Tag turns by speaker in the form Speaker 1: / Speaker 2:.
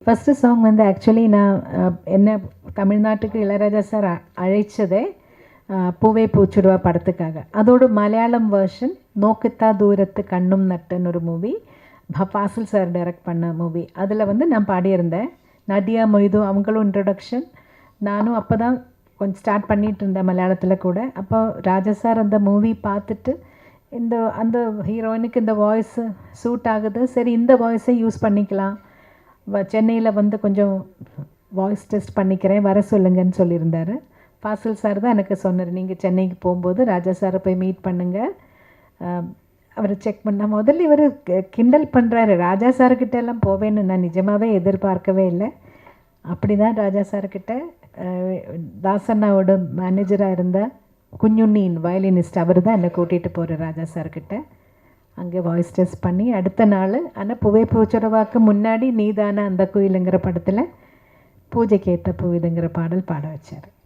Speaker 1: First song வந்து actually நான் என்ன தமிழ்நாட்டுக்கு இளையராஜா சார் அழைச்சதே பூவே பூச்சுடுவா படத்துக்காக. அதோட மலையாளம் வேர்ஷன் நோக்குத்தா தூரத்து கண்ணும் நட்டுன்னு ஒரு மூவி ஃபாசில் சார் டைரக்ட் பண்ண மூவி. அதில் வந்து நான் பாடியிருந்தேன். நதியா மொய்து அவங்களும் இன்ட்ரொடக்ஷன். நானும் அப்போ தான் கொஞ்சம் ஸ்டார்ட் பண்ணிகிட்டு இருந்தேன் மலையாளத்தில் கூட. அப்போ ராஜா சார் அந்த மூவி பார்த்துட்டு அந்த ஹீரோயினுக்கு இந்த வாய்ஸு சூட் ஆகுது, சரி இந்த வாய்ஸை யூஸ் பண்ணிக்கலாம், சென்னையில் வந்து கொஞ்சம் வாய்ஸ் டெஸ்ட் பண்ணிக்கிறேன், வர சொல்லுங்கன்னு சொல்லியிருந்தார். ஃபாசில் சார் தான் எனக்கு சொன்னார், நீங்கள் சென்னைக்கு போகும்போது ராஜா சாரை போய் மீட் பண்ணுங்கள், அவர் செக் பண்ணால் முதல்ல இவர் கிண்டல் பண்ணுறாரு. ராஜா சார்கிட்ட எல்லாம் போவேன்னு நான் நிஜமாகவே எதிர்பார்க்கவே இல்லை. அப்படி தான் ராஜா சார்கிட்ட தாசண்ணாவோட மேனேஜராக இருந்த குஞ்சுண்ணின் வயலினிஸ்ட் அவர் தான் என்னை கூட்டிகிட்டு போகிறார் ராஜா சார்கிட்ட. அங்கே வாய்ஸ் டெஸ்ட் பண்ணி அடுத்த நாள் ஆனால் பூவே பூச்சுடவாக்கு முன்னாடி நீதான அந்த குயிலுங்கிற படத்தில் பூஜைக்கு ஏற்ற பூ இதுங்கிற பாடல் பாட வச்சார்.